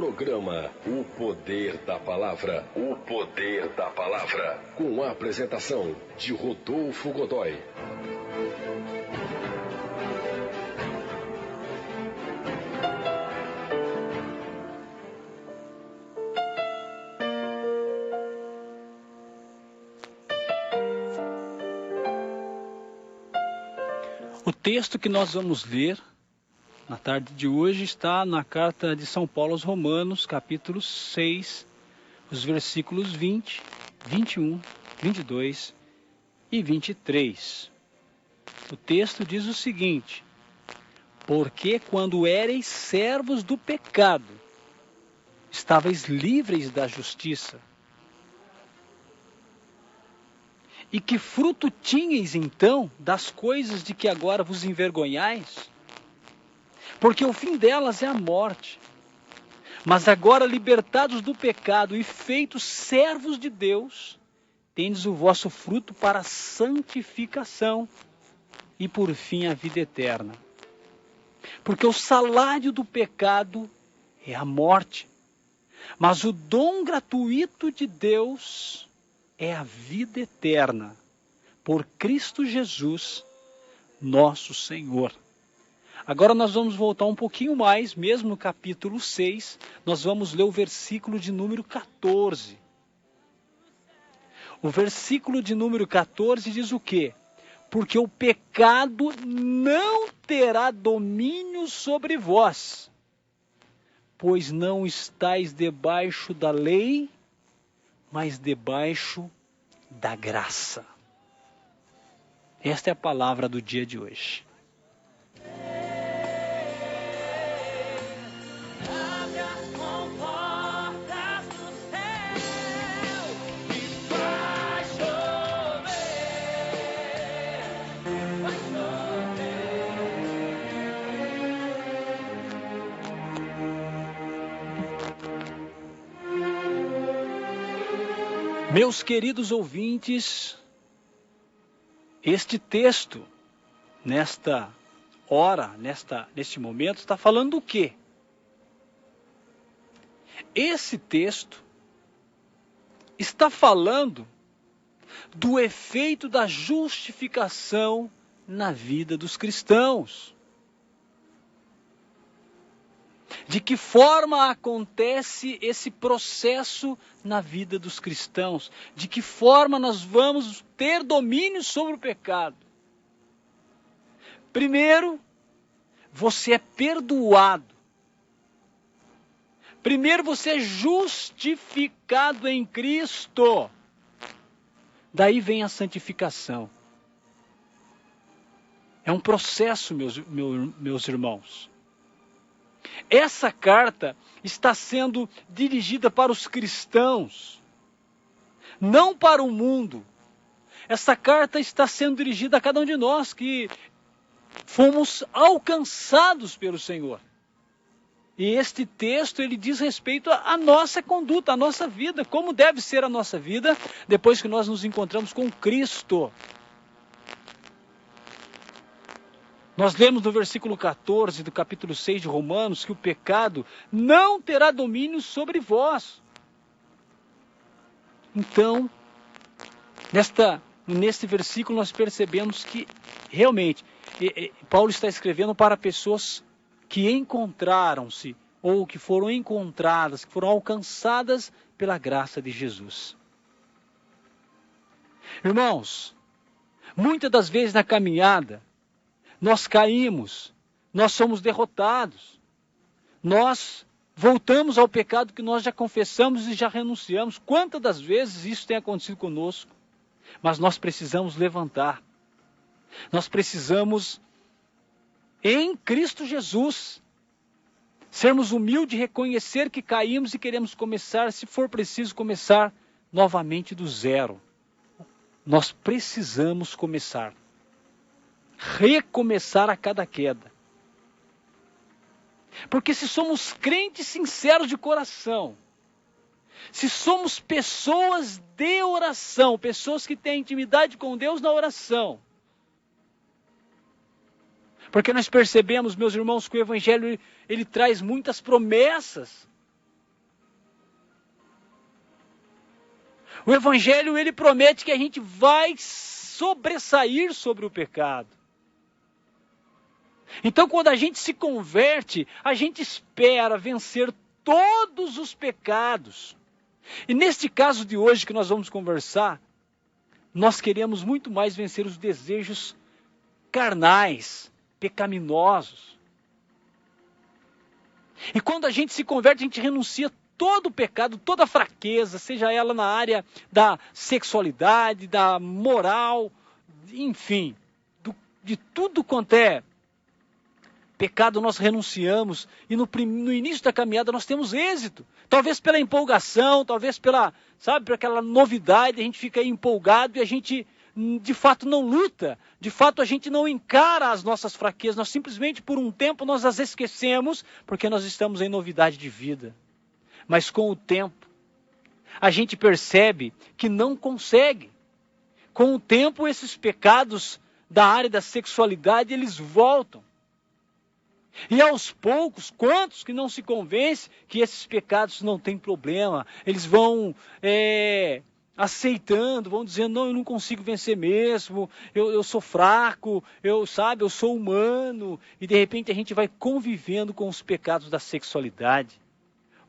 Programa O Poder da Palavra. O Poder da Palavra. Com a apresentação de Rodolfo Godoy. O texto que nós vamos ler na tarde de hoje está na carta de São Paulo aos Romanos, capítulo 6, os versículos 20, 21, 22 e 23. O texto diz o seguinte: porque quando éreis servos do pecado, estáveis livres da justiça. E que fruto tinhais então das coisas de que agora vos envergonhais? Porque o fim delas é a morte. Mas agora, libertados do pecado e feitos servos de Deus, tendes o vosso fruto para a santificação e por fim a vida eterna. Porque o salário do pecado é a morte, mas o dom gratuito de Deus é a vida eterna, por Cristo Jesus, nosso Senhor. Agora nós vamos voltar um pouquinho mais, mesmo no capítulo 6, nós vamos ler o versículo de número 14. O versículo de número 14 diz o quê? Porque o pecado não terá domínio sobre vós, pois não estáis debaixo da lei, mas debaixo da graça. Esta é a palavra do dia de hoje. Meus queridos ouvintes, este texto, nesta hora, neste momento, está falando do quê? Esse texto está falando do efeito da justificação na vida dos cristãos. De que forma acontece esse processo na vida dos cristãos? De que forma nós vamos ter domínio sobre o pecado? Primeiro, você é perdoado. Primeiro, você é justificado em Cristo. Daí vem a santificação. É um processo, meus irmãos. Essa carta está sendo dirigida para os cristãos, não para o mundo. Essa carta está sendo dirigida a cada um de nós que fomos alcançados pelo Senhor. E este texto, ele diz respeito à nossa conduta, à nossa vida, como deve ser a nossa vida depois que nós nos encontramos com Cristo. Nós lemos no versículo 14 do capítulo 6 de Romanos que o pecado não terá domínio sobre vós. Então, neste versículo nós percebemos que realmente Paulo está escrevendo para pessoas que encontraram-se ou que foram encontradas, que foram alcançadas pela graça de Jesus. Irmãos, muitas das vezes na caminhada, nós caímos, nós somos derrotados, nós voltamos ao pecado que nós já confessamos e já renunciamos. Quantas das vezes isso tem acontecido conosco? Mas nós precisamos levantar. Nós precisamos, em Cristo Jesus, sermos humildes, reconhecer que caímos e queremos começar, se for preciso, começar novamente do zero. Nós precisamos começar. Recomeçar a cada queda. Porque se somos crentes sinceros de coração, se somos pessoas de oração, pessoas que têm intimidade com Deus na oração, porque nós percebemos, meus irmãos, que o Evangelho ele traz muitas promessas O Evangelho, ele promete que a gente vai sobressair sobre o pecado. Então, quando a gente se converte, a gente espera vencer todos os pecados. E neste caso de hoje que nós vamos conversar, nós queremos muito mais vencer os desejos carnais, pecaminosos. E quando a gente se converte, a gente renuncia todo o pecado, toda a fraqueza, seja ela na área da sexualidade, da moral, enfim, de tudo quanto é pecado nós renunciamos, e no início da caminhada nós temos êxito. Talvez pela empolgação, talvez por aquela novidade, a gente fica aí empolgado e a gente de fato não luta, de fato a gente não encara as nossas fraquezas, nós simplesmente por um tempo nós as esquecemos, porque nós estamos em novidade de vida. Mas com o tempo, a gente percebe que não consegue. Com o tempo, esses pecados da área da sexualidade, eles voltam. E aos poucos, quantos que não se convencem que esses pecados não têm problema? Eles vão aceitando, vão dizendo, não, eu não consigo vencer mesmo, eu sou fraco, eu sou humano. E de repente a gente vai convivendo com os pecados da sexualidade.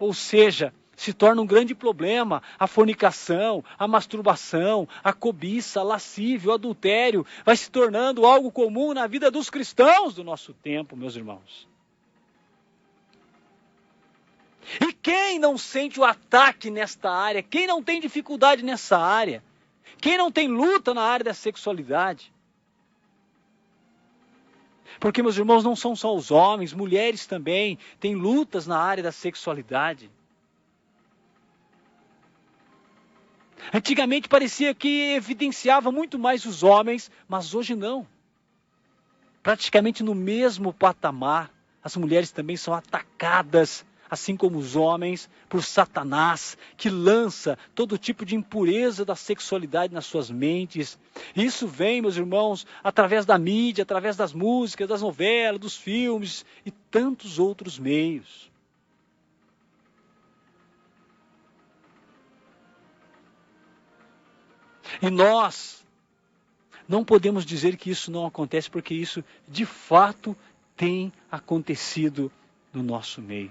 Ou seja, se torna um grande problema a fornicação, a masturbação, a cobiça, a lascívia, o adultério, vai se tornando algo comum na vida dos cristãos do nosso tempo, meus irmãos. E quem não sente o ataque nesta área? Quem não tem dificuldade nessa área? Quem não tem luta na área da sexualidade? Porque, meus irmãos, não são só os homens, mulheres também têm lutas na área da sexualidade. Antigamente parecia que evidenciava muito mais os homens, mas hoje não. Praticamente no mesmo patamar, as mulheres também são atacadas, assim como os homens, por Satanás, que lança todo tipo de impureza da sexualidade nas suas mentes. Isso vem, meus irmãos, através da mídia, através das músicas, das novelas, dos filmes e tantos outros meios. E nós não podemos dizer que isso não acontece, porque isso de fato tem acontecido no nosso meio.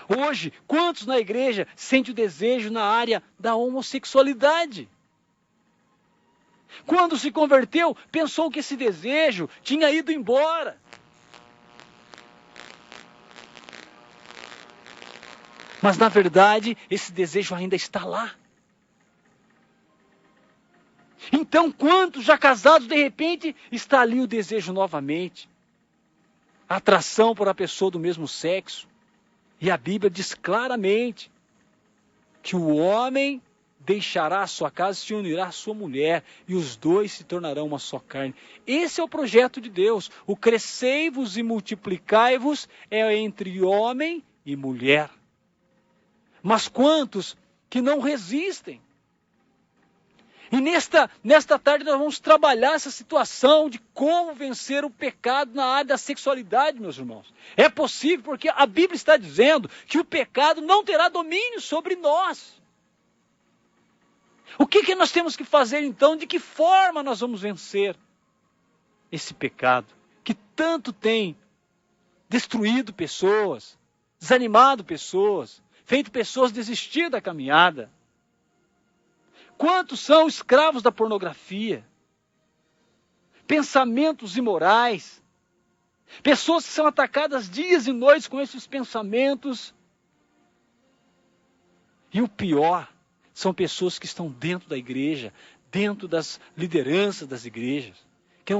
Hoje, quantos na igreja sentem o desejo na área da homossexualidade? Quando se converteu, pensou que esse desejo tinha ido embora. Mas na verdade, esse desejo ainda está lá. Então, quantos já casados, de repente, está ali o desejo novamente? A atração por a pessoa do mesmo sexo. E a Bíblia diz claramente que o homem deixará a sua casa e se unirá à sua mulher, e os dois se tornarão uma só carne. Esse é o projeto de Deus. O crescei-vos e multiplicai-vos é entre homem e mulher. Mas quantos que não resistem? E nesta tarde nós vamos trabalhar essa situação de como vencer o pecado na área da sexualidade, meus irmãos. É possível, porque a Bíblia está dizendo que o pecado não terá domínio sobre nós. O que nós temos que fazer então? De que forma nós vamos vencer esse pecado que tanto tem destruído pessoas, desanimado pessoas, feito pessoas desistir da caminhada? Quantos são escravos da pornografia? Pensamentos imorais. Pessoas que são atacadas dias e noites com esses pensamentos. E o pior, são pessoas que estão dentro da igreja, dentro das lideranças das igrejas, que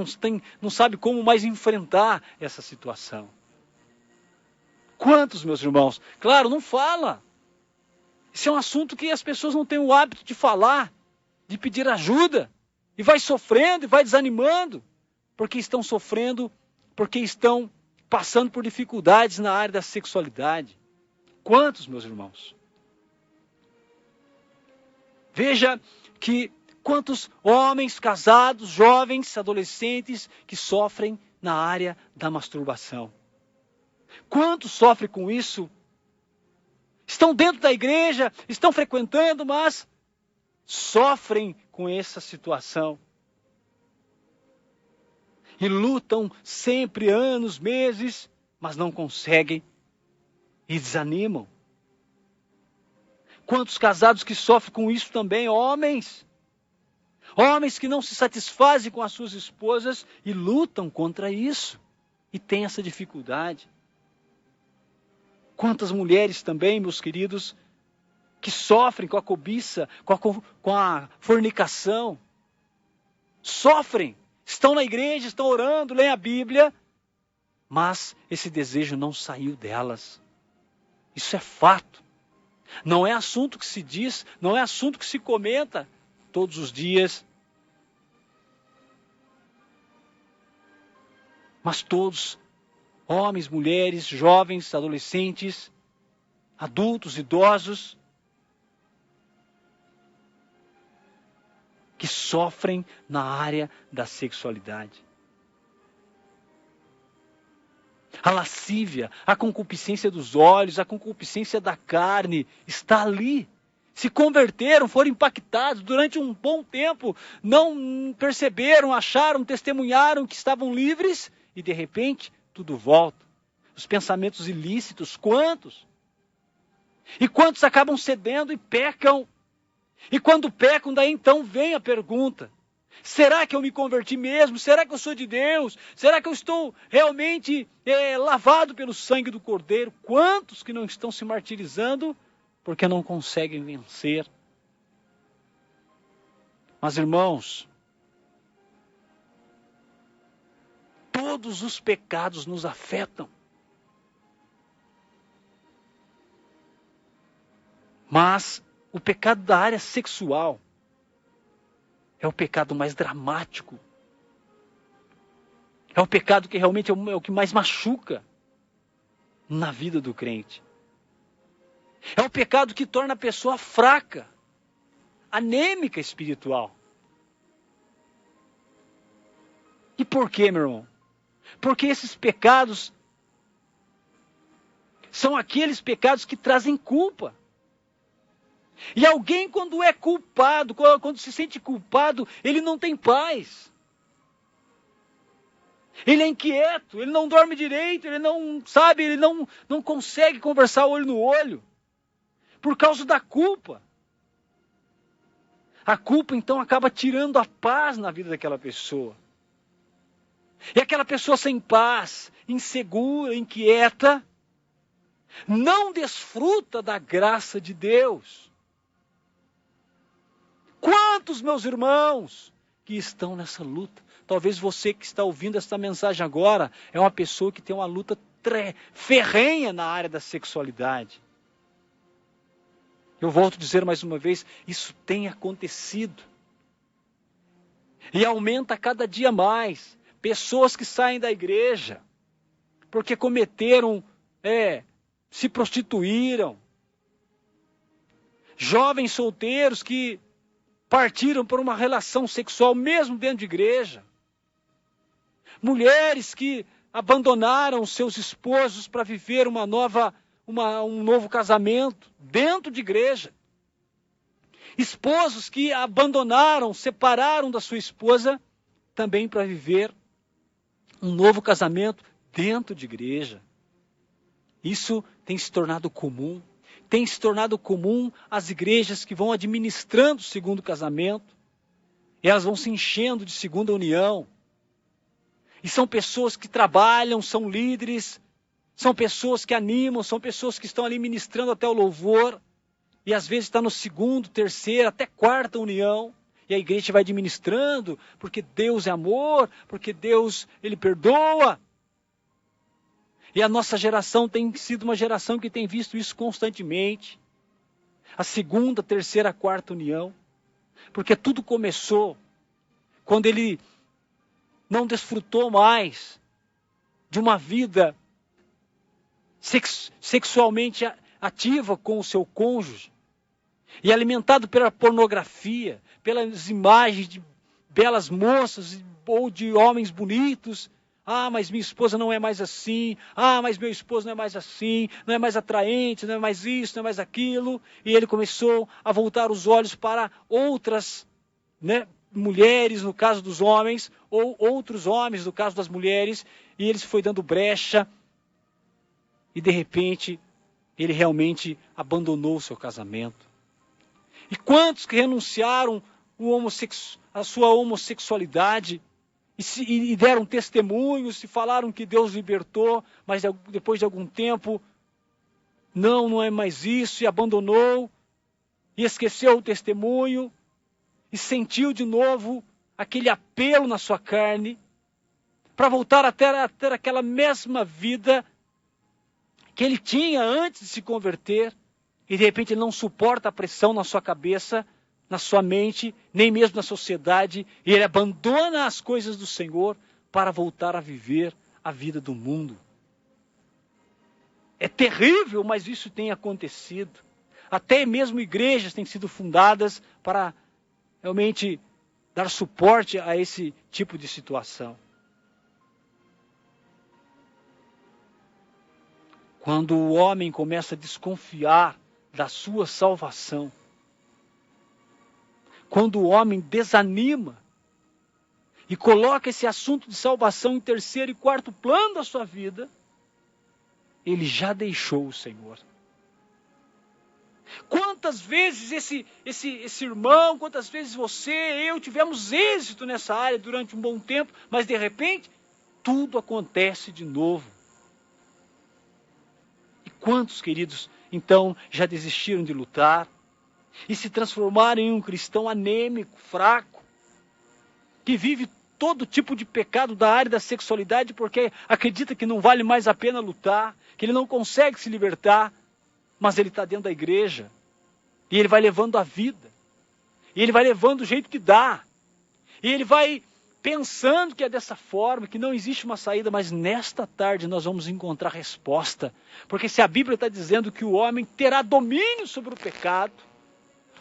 não sabem como mais enfrentar essa situação. Quantos, meus irmãos? Claro, não fala. Esse é um assunto que as pessoas não têm o hábito de falar, de pedir ajuda. E vai sofrendo e vai desanimando, porque estão sofrendo, porque estão passando por dificuldades na área da sexualidade. Quantos, meus irmãos? Veja que quantos homens casados, jovens, adolescentes que sofrem na área da masturbação. Quantos sofrem com isso? estão dentro da igreja, estão frequentando, mas sofrem com essa situação. E lutam sempre, anos, meses, mas não conseguem e desanimam. Quantos casados que sofrem com isso também, homens? Homens que não se satisfazem com as suas esposas e lutam contra isso. E têm essa dificuldade. Quantas mulheres também, meus queridos, que sofrem com a cobiça, com a fornicação. Sofrem. Estão na igreja, estão orando, leem a Bíblia. Mas esse desejo não saiu delas. Isso é fato. Não é assunto que se diz, não é assunto que se comenta todos os dias. Mas todos, homens, mulheres, jovens, adolescentes, adultos, idosos, que sofrem na área da sexualidade. A lascívia, a concupiscência dos olhos, a concupiscência da carne está ali. Se converteram, foram impactados durante um bom tempo, não perceberam, acharam, testemunharam que estavam livres e de repente tudo volta. Os pensamentos ilícitos, quantos? E quantos acabam cedendo e pecam? E quando pecam, daí então vem a pergunta: será que eu me converti mesmo? Será que eu sou de Deus? Será que eu estou realmente lavado pelo sangue do Cordeiro? Quantos que não estão se martirizando porque não conseguem vencer? Mas irmãos, todos os pecados nos afetam. Mas o pecado da área sexual é o pecado mais dramático. É o pecado que realmente é o que mais machuca na vida do crente. É o pecado que torna a pessoa fraca, anêmica espiritual. E por quê, meu irmão? Porque esses pecados são aqueles pecados que trazem culpa. E alguém, quando é culpado, quando se sente culpado, ele não tem paz. Ele é inquieto, ele não dorme direito, ele não sabe, ele não consegue conversar olho no olho. Por causa da culpa. A culpa, então, acaba tirando a paz na vida daquela pessoa. E aquela pessoa sem paz, insegura, inquieta, não desfruta da graça de Deus. Quantos, meus irmãos, que estão nessa luta? Talvez você que está ouvindo esta mensagem agora é uma pessoa que tem uma luta ferrenha na área da sexualidade. Eu volto a dizer mais uma vez, isso tem acontecido. E aumenta cada dia mais. Pessoas que saem da igreja porque cometeram, se prostituíram. Jovens solteiros que partiram por uma relação sexual mesmo dentro de igreja. Mulheres que abandonaram seus esposos para viver um novo casamento dentro de igreja. Esposos que abandonaram, separaram da sua esposa também para viver um novo casamento dentro de igreja. Isso tem se tornado comum. Tem se tornado comum as igrejas que vão administrando o segundo casamento. E elas vão se enchendo de segunda união. E são pessoas que trabalham, são líderes, são pessoas que animam, são pessoas que estão ali ministrando até o louvor. E às vezes está no segundo, terceira, até quarta união. E a igreja vai administrando, porque Deus é amor, porque Deus, Ele perdoa. E a nossa geração tem sido uma geração que tem visto isso constantemente. A segunda, terceira, quarta união. Porque tudo começou quando ele não desfrutou mais de uma vida sexualmente ativa com o seu cônjuge. E alimentado pela pornografia, pelas imagens de belas moças ou de homens bonitos, Ah, mas minha esposa não é mais assim. Ah, mas meu esposo não é mais assim. Não é mais atraente, não é mais isso, não é mais aquilo. E ele começou a voltar os olhos para outras, né, mulheres, no caso dos homens, ou outros homens, no caso das mulheres. E ele se foi dando brecha. E de repente, ele realmente abandonou o seu casamento. E quantos que renunciaram a sua homossexualidade e deram testemunhos, e falaram que Deus libertou, mas depois de algum tempo, não é mais isso, e abandonou, e esqueceu o testemunho, e sentiu de novo aquele apelo na sua carne, para voltar a ter aquela mesma vida que ele tinha antes de se converter, e de repente ele não suporta a pressão na sua cabeça, na sua mente, nem mesmo na sociedade, e ele abandona as coisas do Senhor para voltar a viver a vida do mundo. É terrível, mas isso tem acontecido. Até mesmo igrejas têm sido fundadas para realmente dar suporte a esse tipo de situação. Quando o homem começa a desconfiar da sua salvação, quando o homem desanima e coloca esse assunto de salvação em terceiro e quarto plano da sua vida, ele já deixou o Senhor. Quantas vezes esse irmão, quantas vezes você, eu tivemos êxito nessa área durante um bom tempo, mas de repente tudo acontece de novo. E quantos, queridos, então já desistiram de lutar e se transformaram em um cristão anêmico, fraco, que vive todo tipo de pecado da área da sexualidade porque acredita que não vale mais a pena lutar, que ele não consegue se libertar, mas ele está dentro da igreja, e ele vai levando a vida, e ele vai levando o jeito que dá, e ele vai pensando que é dessa forma, que não existe uma saída, mas nesta tarde nós vamos encontrar resposta, porque se a Bíblia está dizendo que o homem terá domínio sobre o pecado,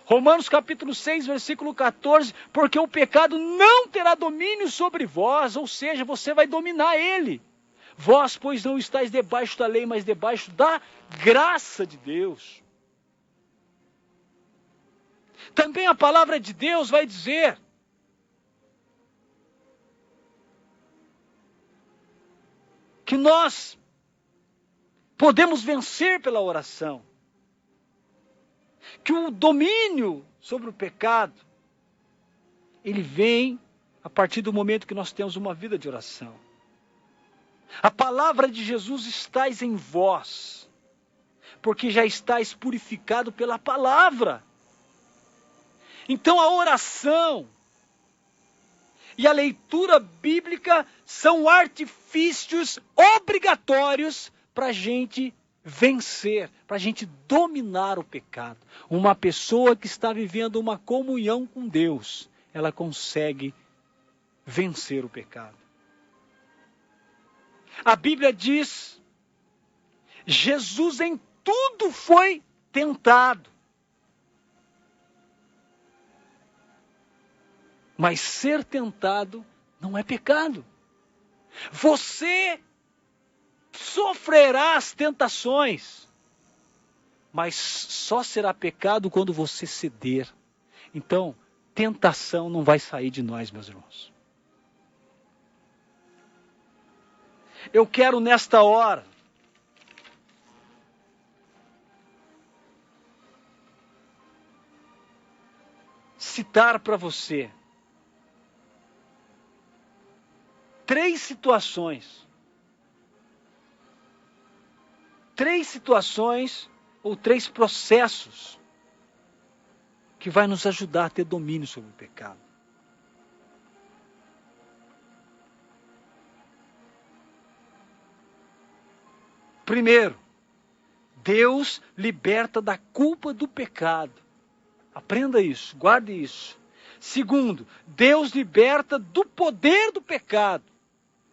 Romanos capítulo 6, versículo 14, porque o pecado não terá domínio sobre vós, ou seja, você vai dominar ele. Vós, pois, não estáis debaixo da lei, mas debaixo da graça de Deus. Também a palavra de Deus vai dizer que nós podemos vencer pela oração. Que o domínio sobre o pecado, ele vem a partir do momento que nós temos uma vida de oração. A palavra de Jesus estáis em vós, porque já estáis purificado pela palavra. Então a oração e a leitura bíblica são artifícios obrigatórios para a gente vencer, para a gente dominar o pecado. Uma pessoa que está vivendo uma comunhão com Deus, ela consegue vencer o pecado. A Bíblia diz, Jesus em tudo foi tentado. Mas ser tentado não é pecado. Você sofrerá as tentações, mas só será pecado quando você ceder. Então, tentação não vai sair de nós, meus irmãos. Eu quero nesta hora citar para você três situações ou três processos que vai nos ajudar a ter domínio sobre o pecado. Primeiro, Deus liberta da culpa do pecado. Aprenda isso, guarde isso. Segundo, Deus liberta do poder do pecado.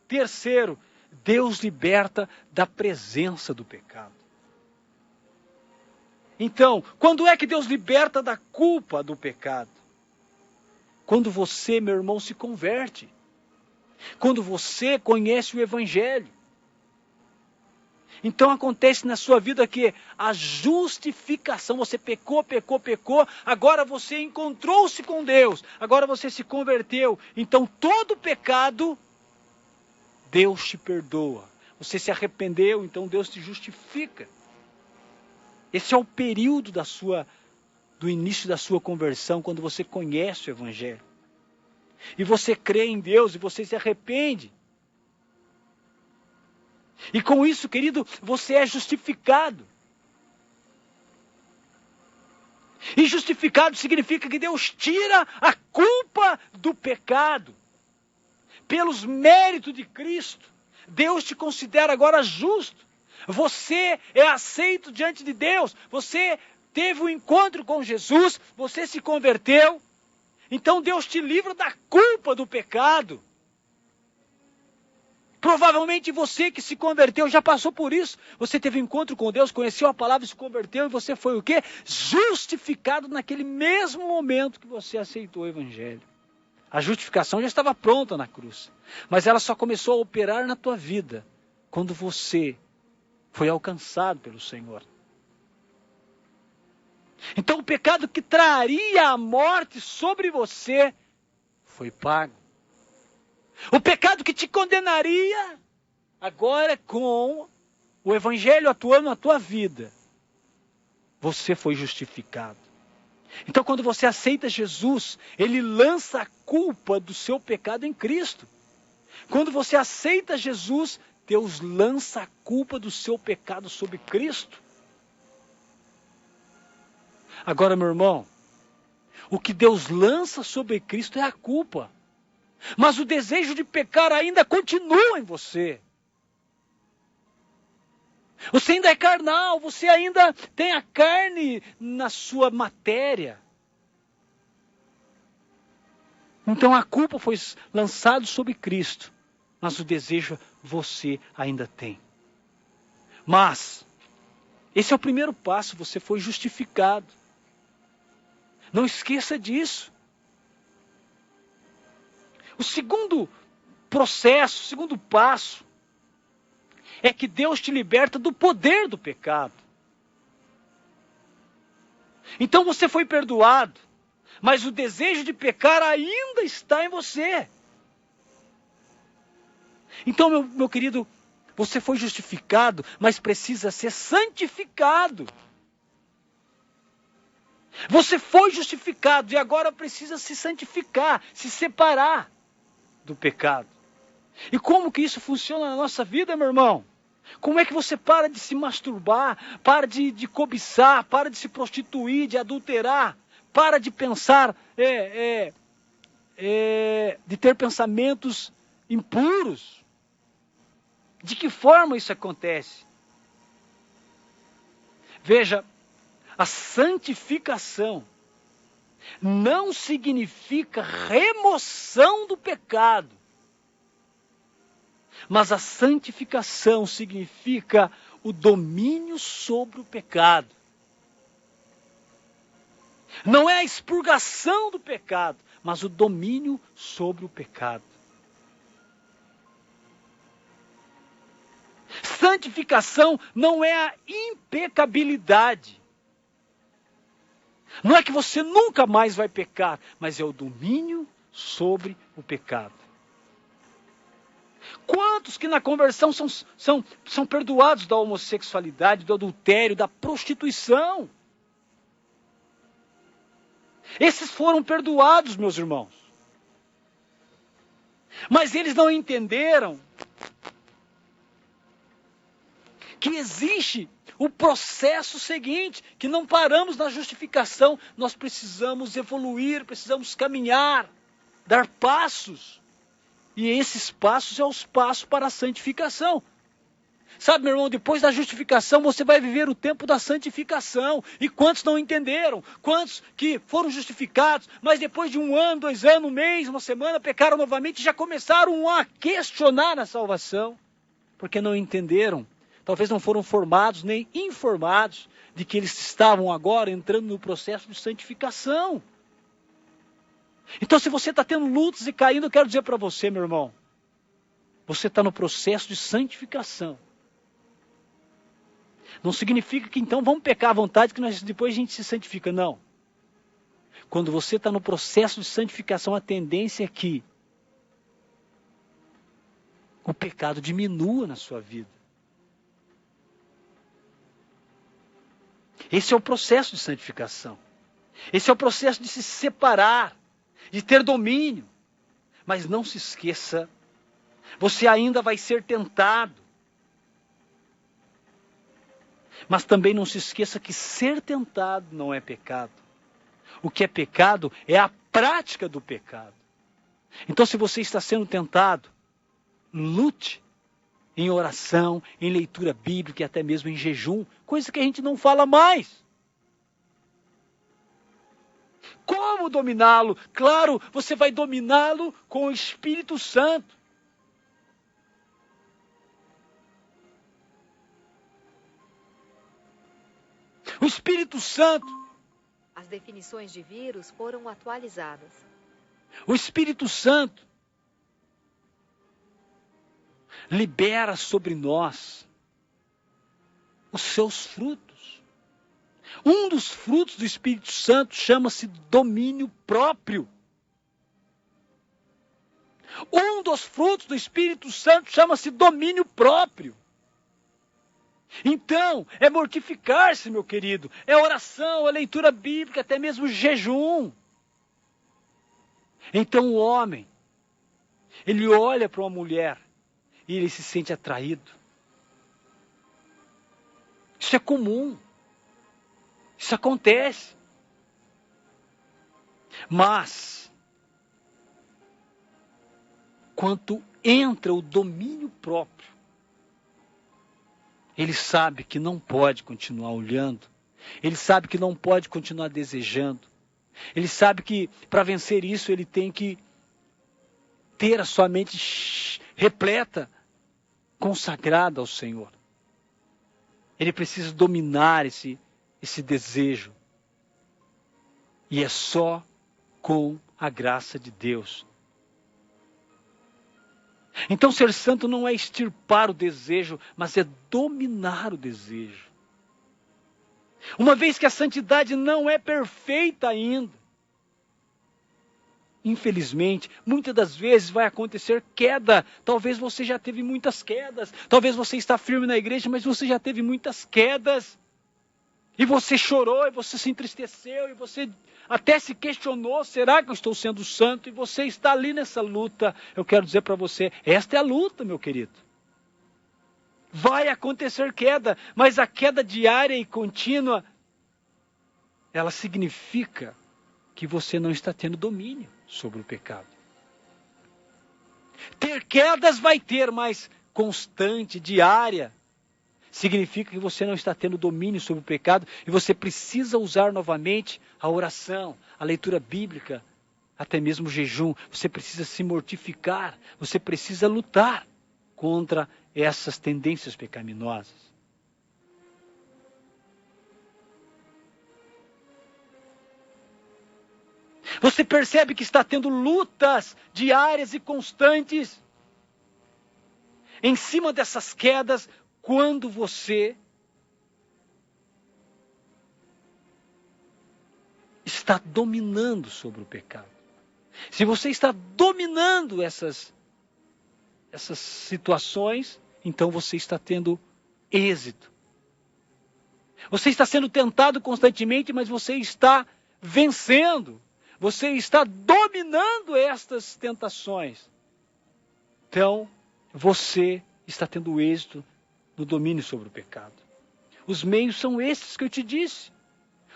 Terceiro, Deus liberta da presença do pecado. Então, quando é que Deus liberta da culpa do pecado? Quando você, meu irmão, se converte. quando você conhece o Evangelho. Então acontece na sua vida que a justificação, você pecou, agora você encontrou-se com Deus, agora você se converteu. Então todo pecado, Deus te perdoa. Você se arrependeu, então Deus te justifica. Esse é o período do início da sua conversão, quando você conhece o Evangelho. E você crê em Deus e você se arrepende. E com isso, querido, você é justificado. E justificado significa que Deus tira a culpa do pecado. Pelos méritos de Cristo, Deus te considera agora justo. Você é aceito diante de Deus. Você teve um encontro com Jesus, você se converteu. Então Deus te livra da culpa do pecado. Provavelmente você que se converteu já passou por isso. Você teve um encontro com Deus, conheceu a palavra, se converteu e você foi o quê? Justificado naquele mesmo momento que você aceitou o Evangelho. A justificação já estava pronta na cruz. Mas ela só começou a operar na tua vida quando você foi alcançado pelo Senhor. Então o pecado que traria a morte sobre você foi pago. O pecado que te condenaria, agora com o Evangelho atuando na tua vida, você foi justificado. Então quando você aceita Jesus, Ele lança a culpa do seu pecado em Cristo. Quando você aceita Jesus, Deus lança a culpa do seu pecado sobre Cristo. Agora, meu irmão, o que Deus lança sobre Cristo é a culpa. Mas o desejo de pecar ainda continua em você. Você ainda é carnal, você ainda tem a carne na sua matéria. Então a culpa foi lançada sobre Cristo, mas o desejo você ainda tem. Mas esse é o primeiro passo, você foi justificado. Não esqueça disso. O segundo processo, o segundo passo, é que Deus te liberta do poder do pecado. Então você foi perdoado, mas o desejo de pecar ainda está em você. Então, meu querido, você foi justificado, mas precisa ser santificado. Você foi justificado e agora precisa se santificar, se separar do pecado. E como que isso funciona na nossa vida, meu irmão? Como é que você para de se masturbar, para de cobiçar, para de se prostituir, de adulterar, para de pensar, de ter pensamentos impuros? De que forma isso acontece? Veja, a santificação não significa remoção do pecado, mas a santificação significa o domínio sobre o pecado. Não é a expurgação do pecado, mas o domínio sobre o pecado. Santificação não é a impecabilidade. Não é que você nunca mais vai pecar, mas é o domínio sobre o pecado. Quantos que na conversão são perdoados da homossexualidade, do adultério, da prostituição? Esses foram perdoados, meus irmãos. Mas eles não entenderam que existe o processo seguinte, que não paramos na justificação, nós precisamos evoluir, precisamos caminhar, dar passos. E esses passos são os passos para a santificação. Sabe, meu irmão, depois da justificação você vai viver o tempo da santificação. E quantos não entenderam? Quantos que foram justificados, mas depois de 1 ano, 2 anos, 1 mês, 1 semana, pecaram novamente e já começaram a questionar a salvação. Porque não entenderam. Talvez não foram formados nem informados de que eles estavam agora entrando no processo de santificação. Então, se você está tendo lutas e caindo, eu quero dizer para você, meu irmão, você está no processo de santificação. Não significa que então vamos pecar à vontade que depois a gente se santifica. Não. Quando você está no processo de santificação, a tendência é que o pecado diminua na sua vida. Esse é o processo de santificação. Esse é o processo de se separar, de ter domínio. Mas não se esqueça, você ainda vai ser tentado. Mas também não se esqueça que ser tentado não é pecado. O que é pecado é a prática do pecado. Então, se você está sendo tentado, lute em oração, em leitura bíblica e até mesmo em jejum, coisa que a gente não fala mais. Como dominá-lo? Claro, você vai dominá-lo com o Espírito Santo. O Espírito Santo. As definições de vírus foram atualizadas. O Espírito Santo libera sobre nós os seus frutos. Um dos frutos do Espírito Santo chama-se domínio próprio. Um dos frutos do Espírito Santo chama-se domínio próprio. Então, é mortificar-se, meu querido. É oração, é leitura bíblica, até mesmo jejum. Então o homem, ele olha para uma mulher e ele se sente atraído. Isso é comum. Isso acontece. Mas, quando entra o domínio próprio, ele sabe que não pode continuar olhando. Ele sabe que não pode continuar desejando. Ele sabe que para vencer isso ele tem que ter a sua mente repleta, consagrada ao Senhor. Ele precisa dominar esse desejo. E é só com a graça de Deus. Então ser santo não é extirpar o desejo, mas é dominar o desejo. Uma vez que a santidade não é perfeita ainda, infelizmente, muitas das vezes vai acontecer queda. Talvez você já teve muitas quedas. Talvez você está firme na igreja, mas você já teve muitas quedas. E você chorou, e você se entristeceu, e você até se questionou, será que eu estou sendo santo? E você está ali nessa luta. Eu quero dizer para você, esta é a luta, meu querido. Vai acontecer queda, mas a queda diária e contínua, ela significa que você não está tendo domínio sobre o pecado. Ter quedas vai ter, mas constante, diária, significa que você não está tendo domínio sobre o pecado e você precisa usar novamente a oração, a leitura bíblica, até mesmo o jejum. Você precisa se mortificar, você precisa lutar contra essas tendências pecaminosas. Você percebe que está tendo lutas diárias e constantes em cima dessas quedas quando você está dominando sobre o pecado. Se você está dominando essas situações, então você está tendo êxito. Você está sendo tentado constantemente, mas você está vencendo. Você está dominando estas tentações. Então, você está tendo êxito no domínio sobre o pecado. Os meios são esses que eu te disse.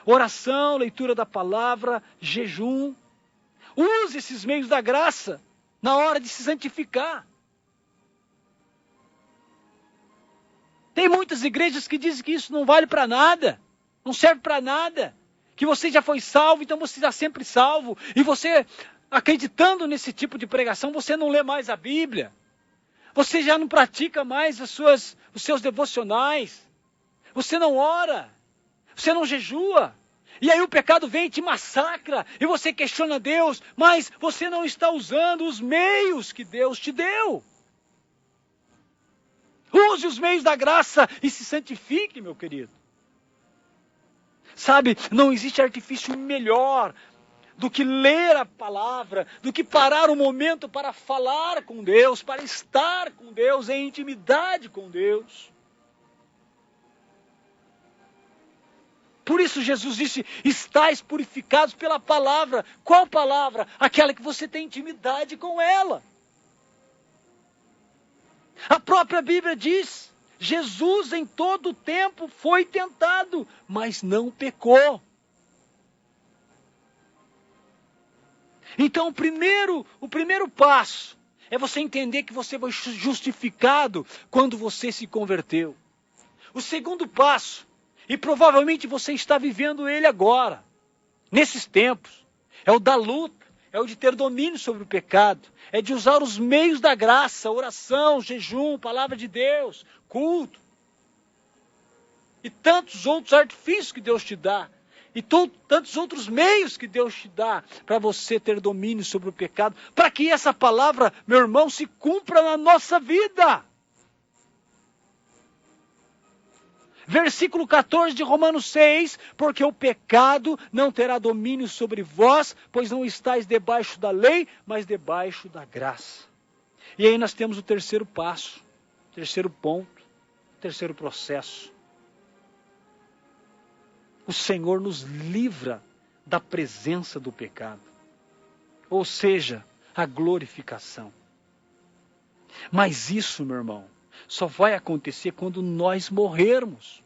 Oração, leitura da palavra, jejum. Use esses meios da graça na hora de se santificar. Tem muitas igrejas que dizem que isso não vale para nada, não serve para nada, que você já foi salvo, então você está sempre salvo. E você, acreditando nesse tipo de pregação, você não lê mais a Bíblia. Você já não pratica mais os seus devocionais. Você não ora. Você não jejua. E aí o pecado vem e te massacra. E você questiona Deus. Mas você não está usando os meios que Deus te deu. Use os meios da graça e se santifique, meu querido. Sabe, não existe artifício melhor do que ler a palavra, do que parar um momento para falar com Deus, para estar com Deus, em intimidade com Deus. Por isso Jesus disse, estais purificados pela palavra. Qual palavra? Aquela que você tem intimidade com ela. A própria Bíblia diz, Jesus em todo o tempo foi tentado, mas não pecou. Então o primeiro passo é você entender que você foi justificado quando você se converteu. O segundo passo, e provavelmente você está vivendo ele agora, nesses tempos, é o da luta, é o de ter domínio sobre o pecado, é de usar os meios da graça, oração, jejum, palavra de Deus, culto, e tantos outros artifícios que Deus te dá, e tantos outros meios que Deus te dá para você ter domínio sobre o pecado, para que essa palavra, meu irmão, se cumpra na nossa vida. Versículo 14 de Romanos 6, porque o pecado não terá domínio sobre vós, pois não estáis debaixo da lei, mas debaixo da graça. E aí nós temos o terceiro passo, terceiro ponto, terceiro processo. O Senhor nos livra da presença do pecado. Ou seja, a glorificação. Mas isso, meu irmão, só vai acontecer quando nós morrermos.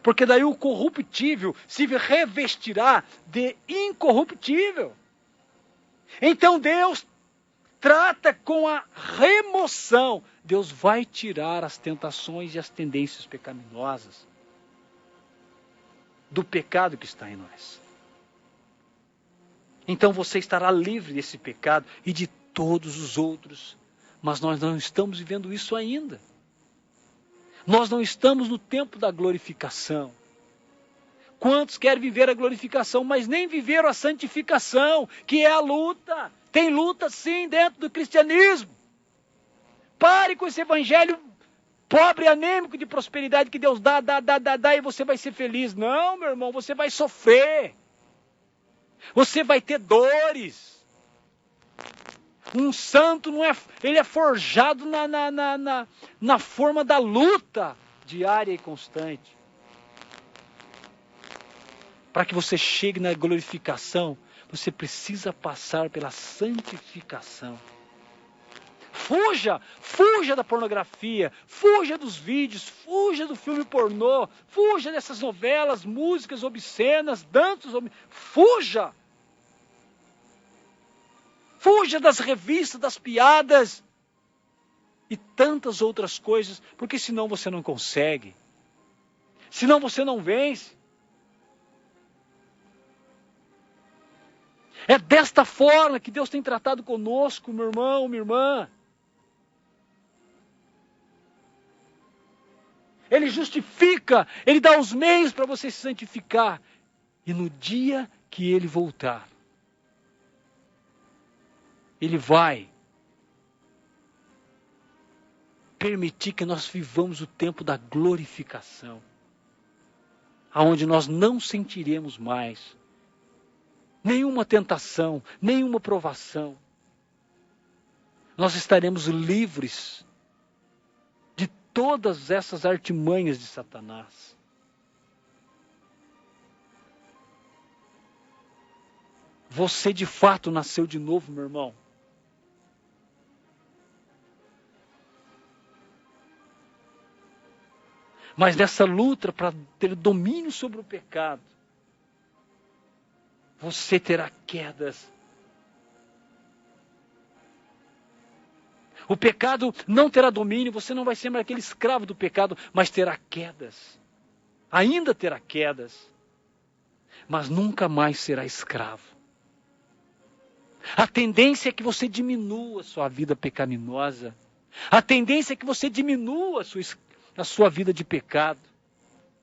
Porque daí o corruptível se revestirá de incorruptível. Então Deus trata com a remoção. Deus vai tirar as tentações e as tendências pecaminosas do pecado que está em nós. Então você estará livre desse pecado e de todos os outros. Mas nós não estamos vivendo isso ainda. Nós não estamos no tempo da glorificação. Quantos querem viver a glorificação, mas nem viveram a santificação, que é a luta. Tem luta sim dentro do cristianismo. Pare com esse evangelho pobre, anêmico de prosperidade que Deus dá e você vai ser feliz. Não, meu irmão, você vai sofrer. Você vai ter dores. Um santo ele é forjado na forma da luta diária e constante. Para que você chegue na glorificação, você precisa passar pela santificação. Fuja da pornografia, fuja dos vídeos, fuja do filme pornô, fuja dessas novelas, músicas obscenas, danças fuja! Fuja das revistas, das piadas e tantas outras coisas, porque senão você não consegue. Senão você não vence. É desta forma que Deus tem tratado conosco, meu irmão, minha irmã. Ele justifica, Ele dá os meios para você se santificar. E no dia que Ele voltar, Ele vai permitir que nós vivamos o tempo da glorificação, aonde nós não sentiremos mais nenhuma tentação, nenhuma provação. Nós estaremos livres de todas essas artimanhas de Satanás. Você de fato nasceu de novo, meu irmão. Mas nessa luta para ter domínio sobre o pecado, você terá quedas. O pecado não terá domínio, você não vai ser mais aquele escravo do pecado, mas terá quedas. Ainda terá quedas, mas nunca mais será escravo. A tendência é que você diminua a sua vida pecaminosa. A tendência é que você diminua a sua vida de pecado.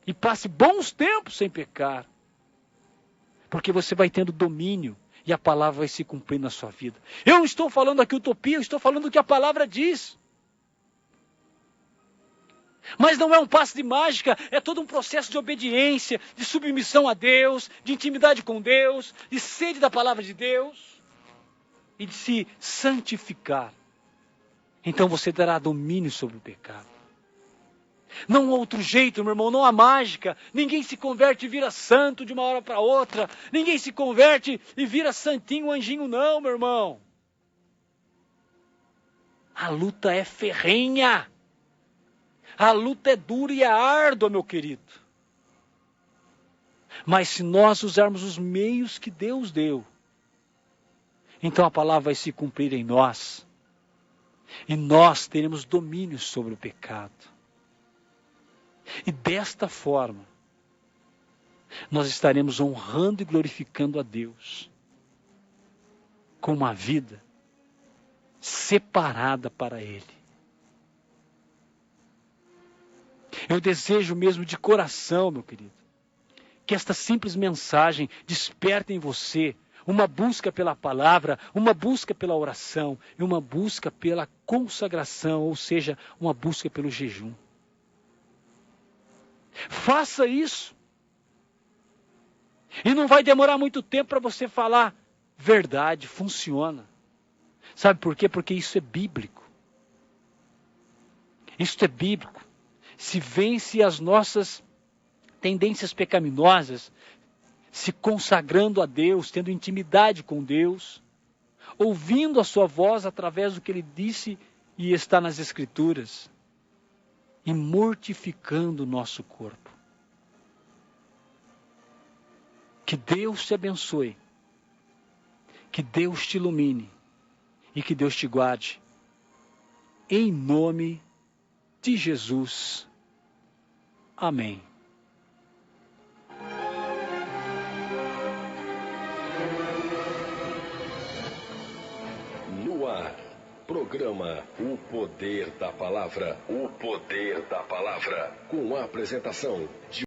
E passe bons tempos sem pecar. Porque você vai tendo domínio e a palavra vai se cumprir na sua vida. Eu não estou falando aqui utopia, eu estou falando o que a palavra diz. Mas não é um passe de mágica, é todo um processo de obediência, de submissão a Deus, de intimidade com Deus, de sede da palavra de Deus e de se santificar. Então você terá domínio sobre o pecado. Não há outro jeito, meu irmão, não há mágica. Ninguém se converte e vira santo de uma hora para outra. Ninguém se converte e vira santinho, anjinho, não, meu irmão. A luta é ferrenha. A luta é dura e é árdua, meu querido. Mas se nós usarmos os meios que Deus deu, então a palavra vai se cumprir em nós. E nós teremos domínio sobre o pecado. E desta forma, nós estaremos honrando e glorificando a Deus com uma vida separada para Ele. Eu desejo mesmo de coração, meu querido, que esta simples mensagem desperte em você uma busca pela palavra, uma busca pela oração e uma busca pela consagração, ou seja, uma busca pelo jejum. Faça isso. E não vai demorar muito tempo para você falar verdade, funciona. Sabe por quê? Porque isso é bíblico. Isso é bíblico. Se vence as nossas tendências pecaminosas, se consagrando a Deus, tendo intimidade com Deus, ouvindo a sua voz através do que Ele disse e está nas Escrituras, e mortificando o nosso corpo. Que Deus te abençoe, que Deus te ilumine e que Deus te guarde. Em nome de Jesus. Amém. No ar, programa O Poder da Palavra. O Poder da Palavra. Com a apresentação de